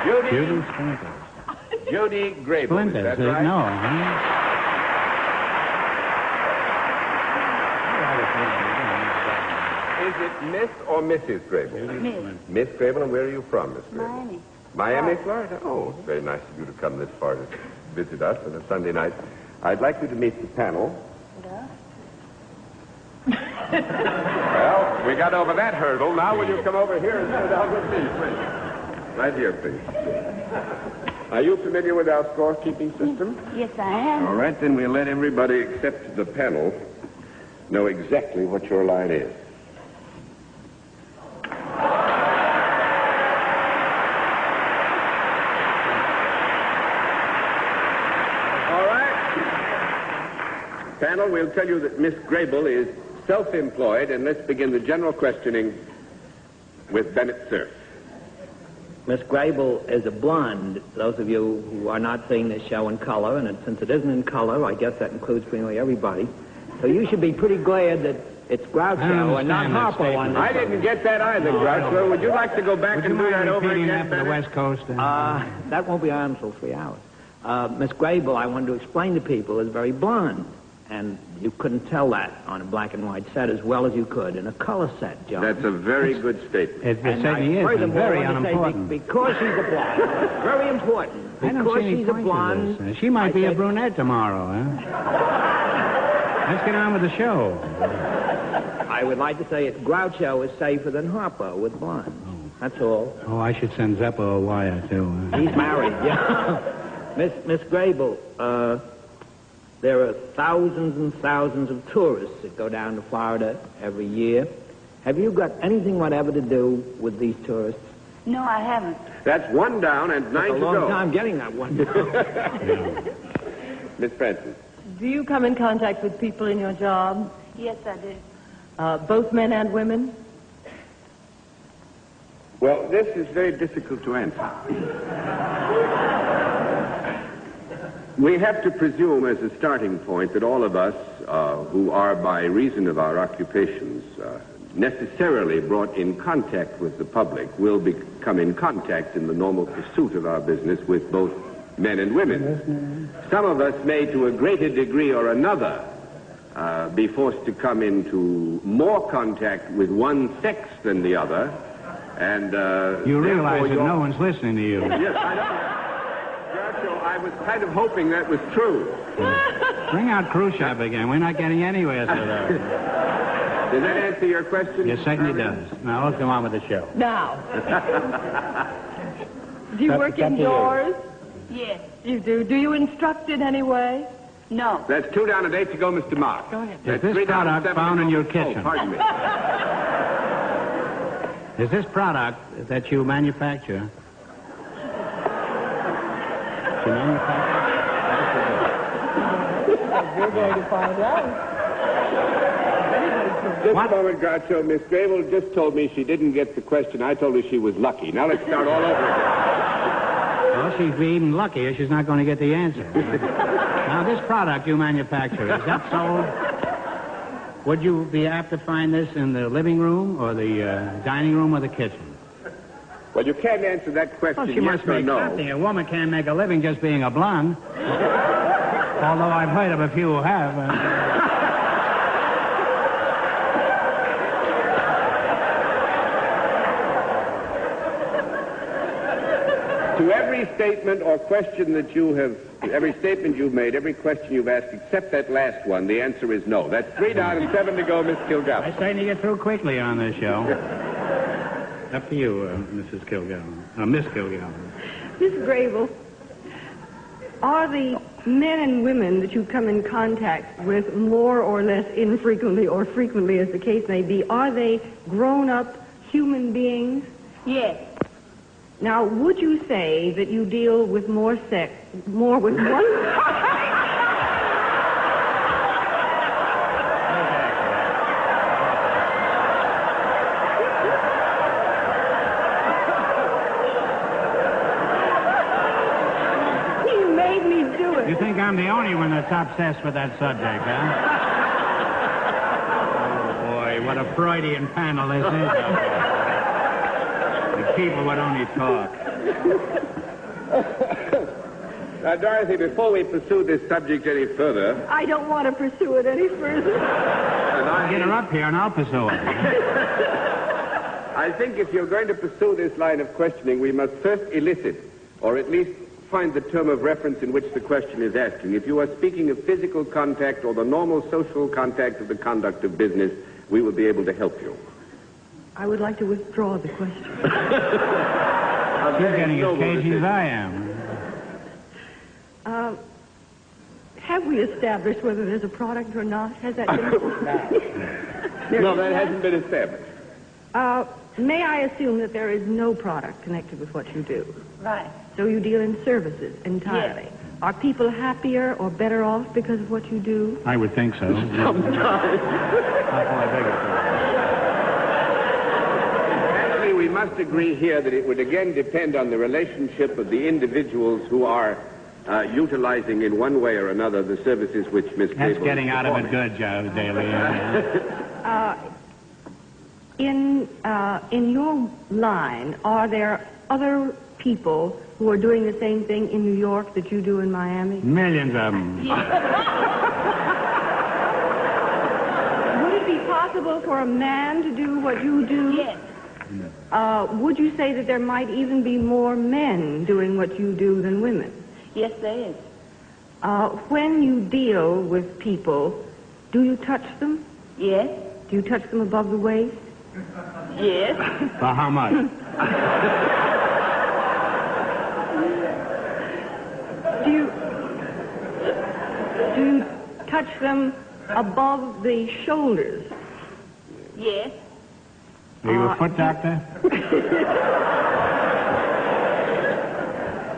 Judy Splinters. Judy Grable, Splinters, is that right? no, huh? Is it Miss or Mrs. Grable? Miss. Miss Grable, and where are you from, Miss Grable? Miami. Miami, Florida? Oh, it's very nice of you to come this far to visit us on a Sunday night. I'd like you to meet the panel. Well, we got over that hurdle. Now will you come over here and sit down with me, please? Right here, please. Are you familiar with our scorekeeping system? Yes, I am. All right, then we'll let everybody except the panel know exactly what your line is. All right. Panel, we'll tell you that Miss Grable is self-employed, and let's begin the general questioning with Bennett Cerf. Miss Grable is a blonde. Those of you who are not seeing this show in color, and since it isn't in color, I guess that includes pretty much everybody. So you should be pretty glad that it's Groucho and not Harpo on this. I didn't get that either, Groucho. Would you like to go back and do that over again, for the West Coast? That won't be on until 3 hours. Miss Grable, I wanted to explain to people, is very blonde. And you couldn't tell that on a black and white set as well as you could in a color set, John. That's a very good statement. It certainly is, and very unimportant. Because she's a blonde. Very important. I don't Because see any she's a point to blonde. this. She might be a brunette tomorrow, huh? Let's get on with the show. I would like to say it's Groucho is safer than Harpo with blonde. That's all. Oh, I should send Zeppo a wire, too. He's married, yeah. Miss Grable, there are thousands and thousands of tourists that go down to Florida every year. Have you got anything whatever to do with these tourists? No, I haven't. That's one down and 9 to It's go. a long time getting that one down. Miss Francis. Do you come in contact with people in your job? Yes, I do. Both men and women? Well, this is very difficult to answer. We have to presume as a starting point that all of us who are by reason of our occupations necessarily brought in contact with the public will become in contact in the normal pursuit of our business with both men and women. Some of us may to a greater degree or another be forced to come into more contact with one sex than the other. And you realize that no one's listening to you. Yes, I know. Groucho, I was kind of hoping that was true. Bring out Khrushchev again. We're not getting anywhere so Does that answer your question? It certainly does. Now, let's go on with the show. Now. Do you work indoors? Yes. You do. Do you instruct in any way? No. That's 2 down and 8 to go, Mr. Mark. Go ahead. Is this product found in your kitchen? Oh, pardon me. Is this product that you manufacture? You manufacture? We're going to find out. Just a moment, Groucho. Miss Grable just told me she didn't get the question. I told her she was lucky. Now let's start all over again. Well, she'd be even luckier. She's not going to get the answer. Now, this product you manufacture, is that sold? Would you be apt to find this in the living room or the dining room or the kitchen? Well, you can't answer that question Well, she yes must or make no. something. A woman can't make a living just being a blonde. Although I've heard of a few who have. To every statement or question that you have, every statement you've made, every question you've asked, except that last one, the answer is no. That's 3 down and 7 to go, Miss Kilgallen. I say to get through quickly on this show. Up to you, Mrs. Kilgallen. Miss Kilgallen. Miss Grable, are the men and women that you come in contact with more or less infrequently or frequently as the case may be, are they grown-up human beings? Yes. Now, would you say that you deal with more with one... You made me do it. You think I'm the only one that's obsessed with that subject, huh? Oh, boy, what a Freudian panel this is. The people would only talk. Now, Dorothy, before we pursue this subject any further, I don't want to pursue it any further. Get her up here and I'll pursue it. I think if you're going to pursue this line of questioning, we must first elicit, or at least find the term of reference in which the question is asking. If you are speaking of physical contact or the normal social contact of the conduct of business, we will be able to help you. I would like to withdraw the question. She's getting as cagey as I am. Have we established whether there's a product or not? Has that been... No, that hasn't been established. May I assume that there is no product connected with what you do? Right. So you deal in services entirely. Yes. Are people happier or better off because of what you do? I would think so. Actually, we must agree here that it would again depend on the relationship of the individuals who are utilizing in one way or another the services which Miss That's Grable getting is out of it performing. good, Joe Daly. In your line, are there other people who are doing the same thing in New York that you do in Miami? Millions of them. Would it be possible for a man to do what you do? Yes. Would you say that there might even be more men doing what you do than women? Yes, there is. When you deal with people, do you touch them? Yes. Do you touch them above the waist? Yes. For how much? Do you touch them above the shoulders? Yes. Are you a foot doctor?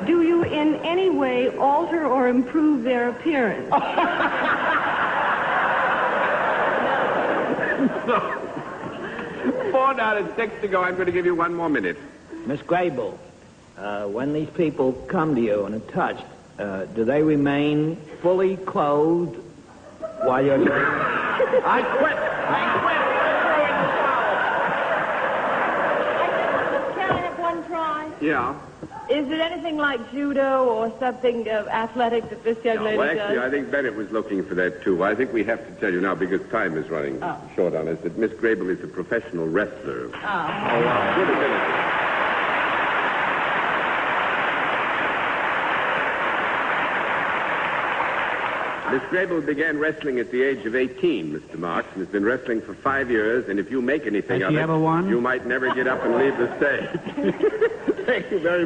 Do you in any way alter or improve their appearance? No. 4 out of 6 to go. I'm going to give you 1 more minute. Miss Grable, when these people come to you and are touched, do they remain fully clothed while you're doing it? I quit. Can I have one try? Yeah. Is it anything like judo or something athletic that this young lady Well, actually, does? I think Bennett was looking for that, too. I think we have to tell you now, because time is running short on us, that Miss Grable is a professional wrestler. Good ability. Miss Grable began wrestling at the age of 18, Mr. Marks, and has been wrestling for 5 years, and if you make anything Has of she it, ever won? you might never get up and leave the stage. Thank you very much.